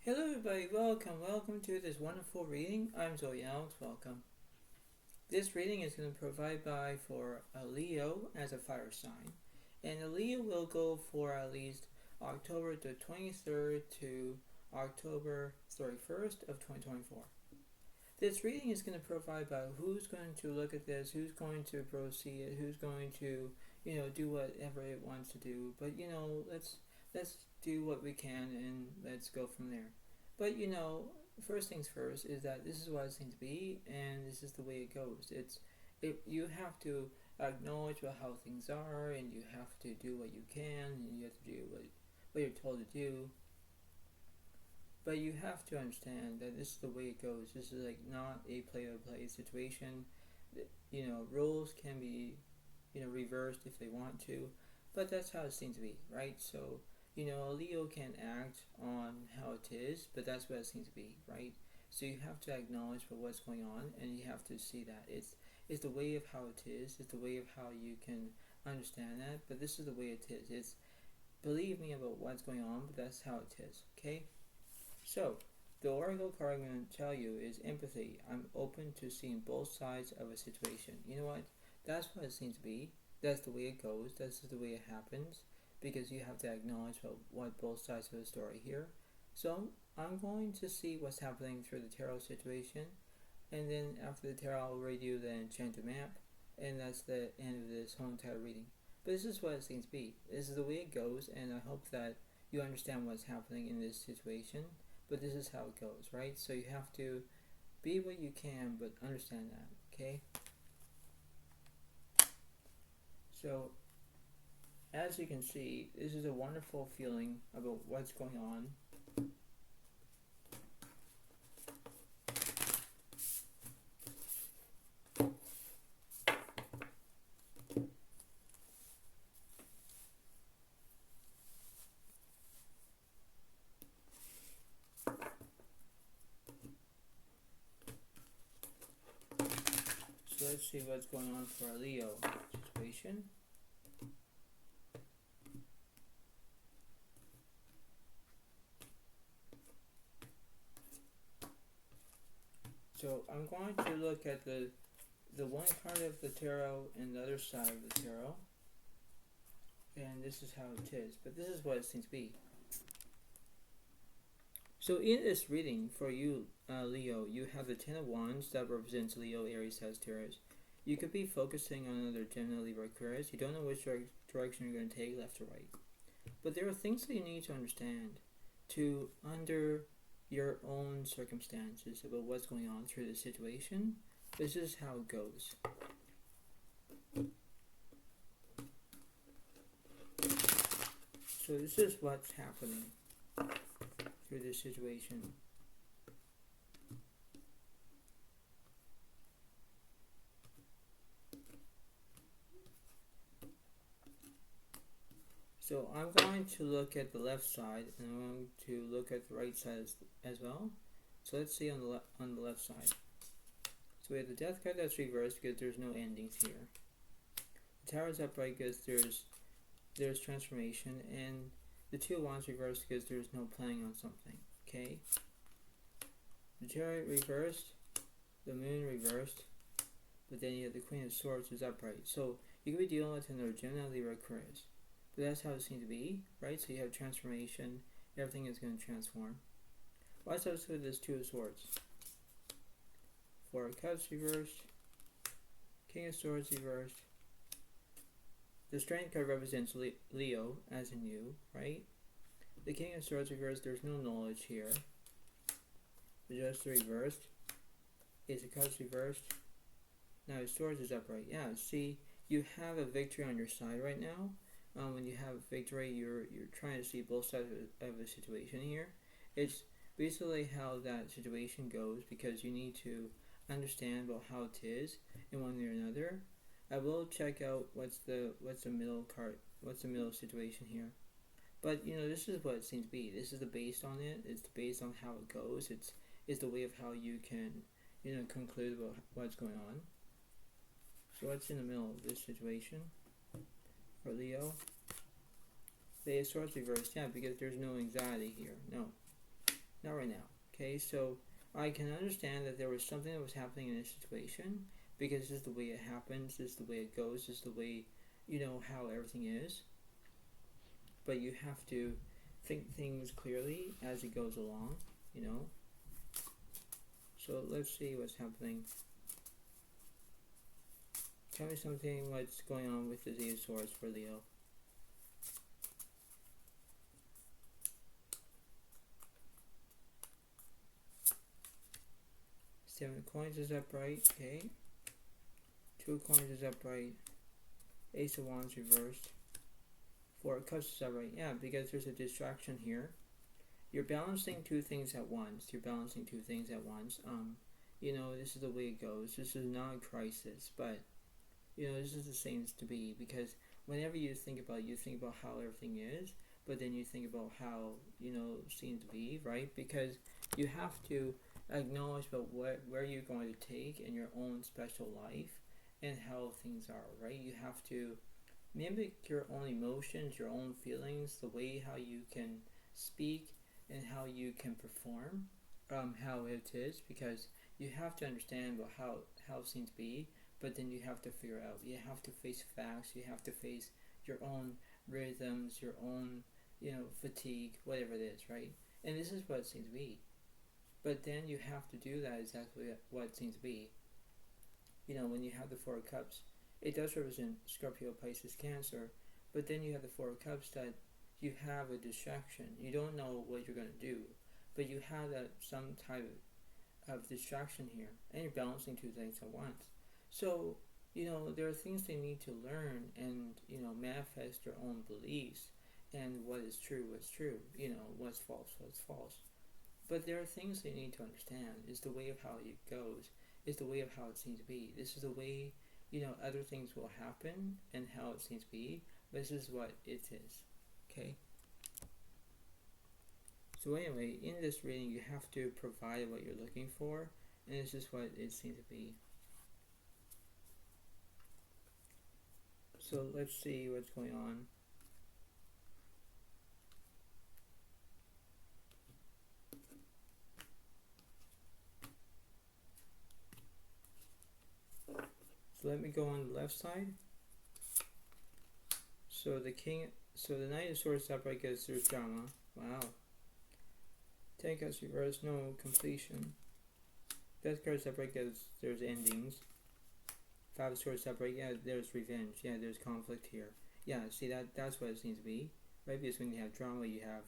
Hello everybody, welcome to this wonderful reading. I'm Zoe Alex, welcome. This reading is going to provide for a Leo as a fire sign. And a Leo will go for at least October the 23rd to October 31st of 2024. This reading is going to provide who's going to look at this, who's going to proceed it, who's going to, do whatever it wants to do. But, let's do what we can and let's go from there. But first things first is that this is what it seems to be, and this is the way it goes. You have to acknowledge how things are, and you have to do what you can, and you have to do what you're told to do. But you have to understand that this is the way it goes. This is not a play-by-play situation. Rules can be reversed if they want to, but that's how it seems to be, right? So a Leo can act on how it is, but that's what it seems to be, right? So you have to acknowledge what's going on, and you have to see that it's the way of how it is. It's the way of how you can understand that. But this is the way it is. It's believe me about what's going on, but that's how it is. Okay. So the oracle card I'm going to tell you is empathy. I'm open to seeing both sides of a situation. You know what? That's what it seems to be. That's the way it goes. That's the way it happens. Because you have to acknowledge what both sides of the story here. So I'm going to see what's happening through the tarot situation, and then after the tarot I'll read you the enchanted map, and that's the end of this whole entire reading. But this is what it seems to be. This is the way it goes, and I hope that you understand what's happening in this situation. But this is how it goes, right? So you have to be what you can, but understand that, okay? So as you can see, this is a wonderful feeling about what's going on. So let's see what's going on for a Leo situation. So I'm going to look at the one card of the tarot and the other side of the tarot, and this is how it is. But this is what it seems to be. So in this reading for you, Leo, you have the Ten of Wands that represents Leo, Aries, Sagittarius. You could be focusing on another Gemini, Libra, Aquarius. You don't know which direction you're going to take, left or right. But there are things that you need to understand under your own circumstances about what's going on through the situation. This is how it goes. So this is what's happening through this situation. So I'm going to look at the left side, and I'm going to look at the right side as well. So let's see on the left side. So we have the Death card that's reversed because there's no endings here. The Tower is upright because there's transformation, and the Two of Wands reversed because there's no planning on something. Okay. The Chariot reversed, the Moon reversed, but then you have the Queen of Swords is upright. So you could be dealing with another Gemini, Libra, Aquarius. But that's how it seems to be, right? So you have transformation. Everything is going to transform. Watch out with this Two of Swords. Four of Cups reversed. King of Swords reversed. The Strength card represents Leo, as in you, right? The King of Swords reversed. There's no knowledge here. The Jester reversed. Ace of Cups reversed. Now his Swords is upright. Yeah, see, you have a victory on your side right now. When you have victory, you're trying to see both sides of a situation here. It's basically how that situation goes, because you need to understand about how it is in one way or another. I will check out what's the middle card, what's the middle situation here. But this is what it seems to be. This is the based on it. It's based on how it goes. It's the way of how you can conclude about what's going on. So what's in the middle of this situation for Leo? The Ace of Swords reversed, yeah, because there's no anxiety here. No. Not right now. Okay, so I can understand that there was something that was happening in this situation because this is the way it happens, this is the way it goes, this is the way, how everything is. But you have to think things clearly as it goes along, So let's see what's happening. Tell me something, what's going on with the Z of Swords for Leo. Seven of Coins is upright, okay. Two of Coins is upright. Ace of Wands reversed. Four of Cups is upright. Yeah, because there's a distraction here. You're balancing two things at once. This is the way it goes. This is not a crisis, but this is the seems to be, because whenever you think about how everything is, but then you think about how it seems to be, right? Because you have to acknowledge about where you're going to take in your own special life and how things are, right? You have to mimic your own emotions, your own feelings, the way how you can speak and how you can perform, how it is, because you have to understand about how it seems to be, but then you have to figure out, you have to face facts, you have to face your own rhythms, your own, fatigue, whatever it is, right? And this is what it seems to be. But then you have to do that exactly what it seems to be. When you have the Four of Cups, it does represent Scorpio, Pisces, Cancer, but then you have the Four of Cups that you have a distraction. You don't know what you're going to do, but you have some type of distraction here, and you're balancing two things at once. So, there are things they need to learn and, manifest their own beliefs and what is true, what's false. But there are things they need to understand. It's the way of how it goes. It's the way of how it seems to be. This is the way, other things will happen and how it seems to be. But this is what it is. Okay? So anyway, in this reading, you have to provide what you're looking for. And this is what it seems to be. So let's see what's going on. So let me go on the left side. So the Knight of Swords is upright because there's drama. Wow. 10 Cups reversed, no completion. Death card is upright because there's endings. 5 of Swords upright, yeah, there's revenge. Yeah, there's conflict here. Yeah, see, that's what it seems to be. Right? Because when you have drama, you have,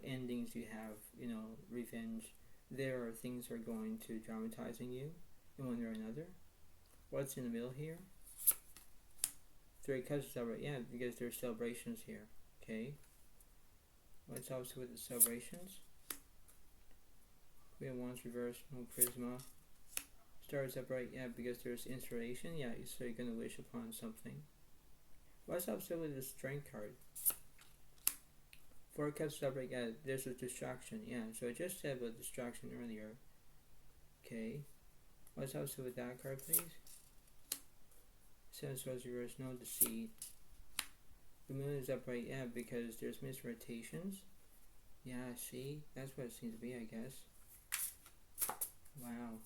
endings, you have, revenge. There are things that are going to dramatizing you in one way or another. What's in the middle here? 3 Cups is upright, yeah, because there's celebrations here. Okay. What's also with the celebrations? Queen of Wands reversed, no Prisma. Star is upright, yeah, because there's inspiration, yeah, so you're going to wish upon something. What's also with the Strength card? 4 Cups is upright, yeah, there's a distraction, yeah, so I just said about distraction earlier. Okay. What's also with that card, please? 7 Swords reversed, no deceit. The Moon is upright, yeah, because there's misrotations. Yeah, see, that's what it seems to be, I guess. Wow.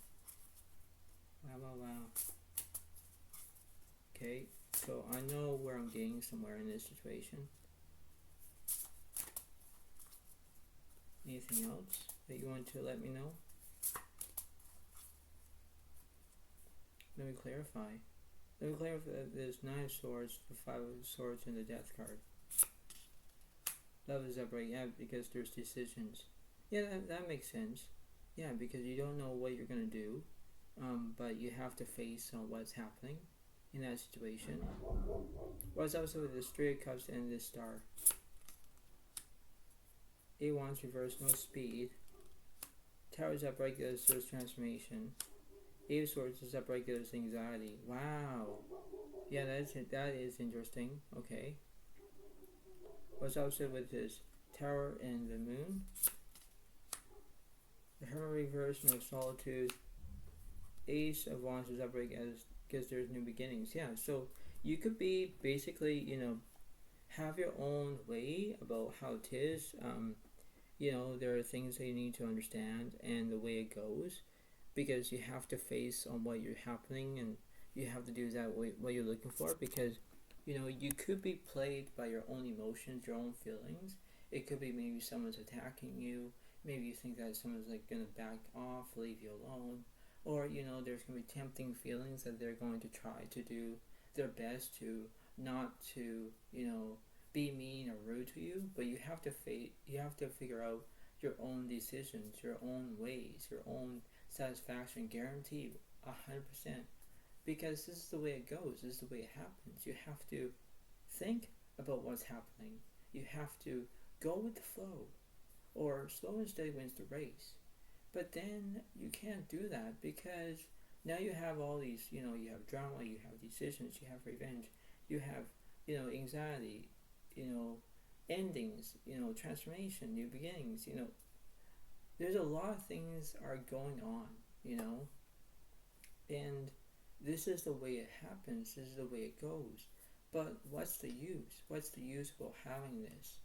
Okay, so I know where I'm getting somewhere in this situation. Anything else that you want to let me know? Let me clarify. There's 9 of Swords, the 5 of Swords, and the Death card. Love is upright, yeah, because there's decisions. Yeah, that makes sense. Yeah, because you don't know what you're going to do, but you have to face what's happening in that situation. What's also with the 3 of Cups and this Star? 8 of Wands reversed, no speed. Tower is upright because there's transformation. 8 of Swords is upright because there's anxiety. Wow. Yeah, that is interesting. Okay. What's also with this Tower and the Moon? The Hermit reversed, no solitude. Ace of Wands is upright because there's new beginnings. Yeah, so you could be basically, have your own way about how it is. there are things that you need to understand and the way it goes, because you have to face on what you're happening, and you have to do that what you're looking for, because you could be played by your own emotions, your own feelings. It could be maybe someone's attacking you, maybe you think that someone's like gonna back off, leave you alone, or there's gonna be tempting feelings that they're going to try to do their best to not to be mean or rude to you. But you have to figure out your own decisions, your own ways, your own satisfaction, guaranteed 100%, because this is the way it goes, this is the way it happens. You have to think about what's happening, you have to go with the flow, or slow and steady wins the race. But then you can't do that, because now you have all these, you have drama, you have decisions, you have revenge, you have anxiety, endings, transformation, new beginnings. There's a lot of things are going on, and this is the way it happens, this is the way it goes. But what's the use? What's the use about having this?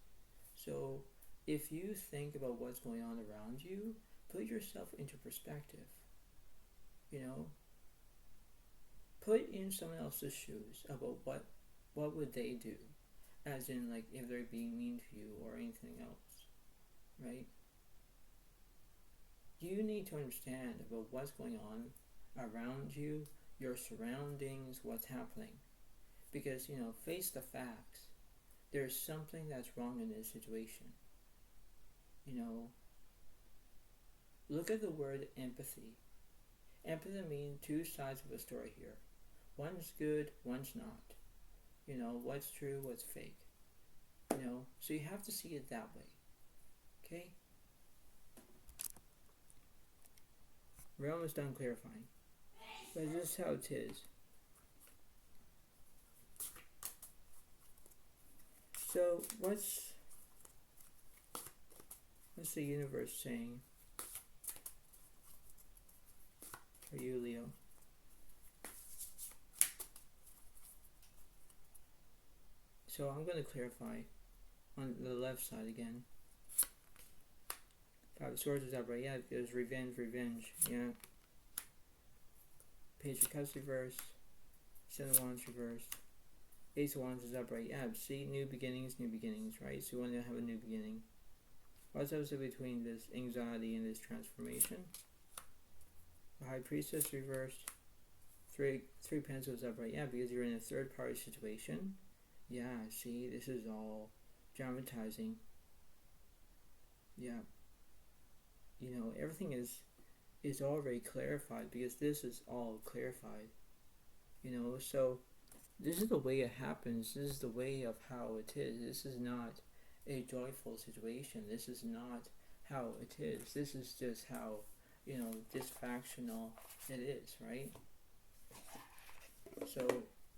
So if you think about what's going on around you, put yourself into perspective. Put in someone else's shoes about what would they do, as in like if they're being mean to you or anything else, right? You need to understand about what's going on around you, your surroundings, what's happening. Because, face the facts. There's something that's wrong in this situation. Look at the word empathy. Empathy means two sides of a story here. One's good, one's not. What's true, what's fake. So you have to see it that way. Okay? We're almost done clarifying. But this is how it is. So what's the universe saying for you, Leo? So I'm going to clarify on the left side again. Five of Swords is upright. Yeah, there's revenge. Yeah. Page of Cups reversed. Seven of Wands reversed. Ace of Wands is upright. Yeah, see, new beginnings, right? So you want to have a new beginning. What's also between this anxiety and this transformation? The High Priestess reversed. Three Pentacles upright. Yeah, because you're in a third party situation. Yeah, see, this is all dramatizing. Yeah. Everything is already clarified, because this is all clarified. So this is the way it happens. This is the way of how it is. This is not a joyful situation. This is not how it is. This is just how, dysfunctional it is, right? So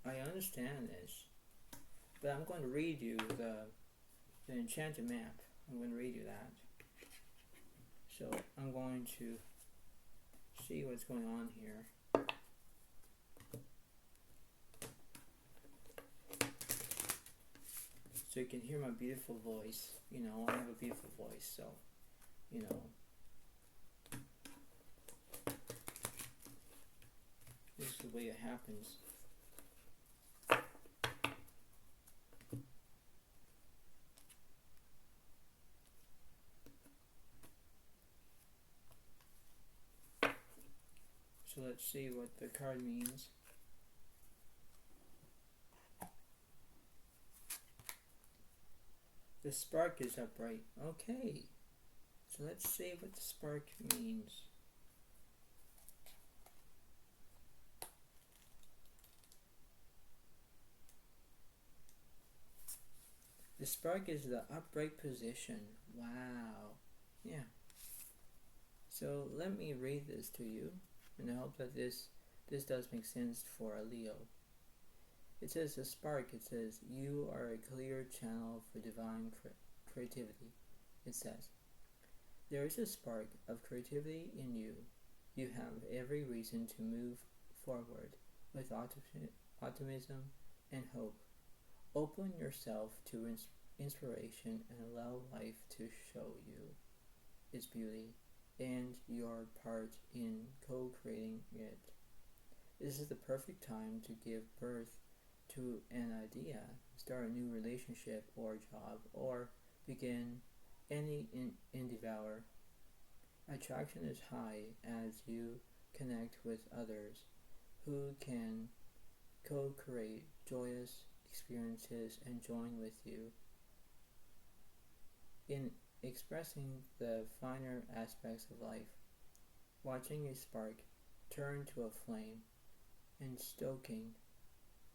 I understand this, but I'm going to read you the enchanted map. I'm going to read you that. So I'm going to see what's going on here. So you can hear my beautiful voice. I have a beautiful voice, so, this is the way it happens. So let's see what the card means. The spark is upright. Okay. So let's see what the spark means. The spark is the upright position. Wow. Yeah. So let me read this to you, and I hope that this does make sense for a Leo. It says the spark, it says, you are a clear channel for divine creativity. It says, there is a spark of creativity in you. You have every reason to move forward with optimism and hope. Open yourself to inspiration and allow life to show you. its beauty and your part in co-creating it. This is the perfect time to give birth to an idea, start a new relationship or job, or begin any endeavor. Attraction is high as you connect with others who can co-create joyous experiences and join with you in expressing the finer aspects of life. Watching a spark turn to a flame and stoking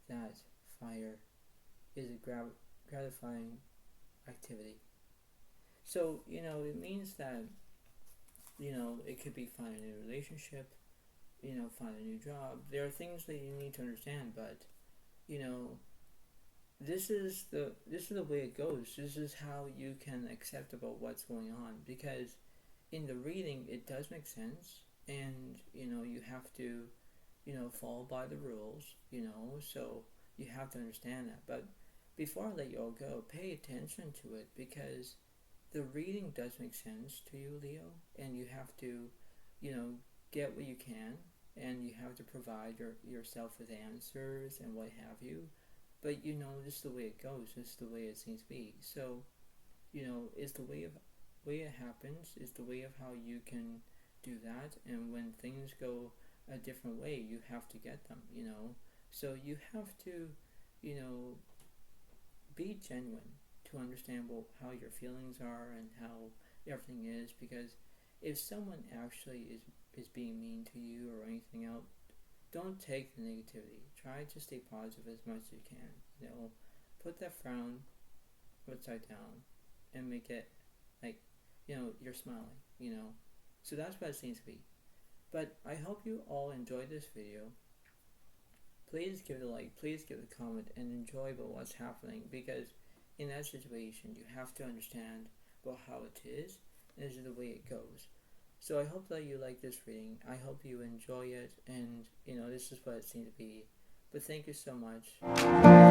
that fire is a gratifying activity. So, it means that, it could be find a new relationship, find a new job. There are things that you need to understand, but, this is the way it goes. This is how you can accept about what's going on, because in the reading it does make sense, and you have to follow by the rules, so you have to understand that. But before I let you all go, pay attention to it, because the reading does make sense to you, Leo, and you have to get what you can, and you have to provide yourself with answers and what have you. But this is the way it goes. This is the way it seems to be. So, it's the way it happens. It's the way of how you can do that. And when things go a different way, you have to get them. So you have to, be genuine to understand how your feelings are and how everything is. Because if someone actually is being mean to you or anything else, don't take the negativity. Try to stay positive as much as you can. Put that frown upside down and make it like, you're smiling, So that's what it seems to be. But I hope you all enjoyed this video. Please give it a like, please give it a comment, and enjoy about what's happening, because in that situation you have to understand about how it is, and this is the way it goes. So I hope that you like this reading. I hope you enjoy it, and this is what it seems to be. But thank you so much.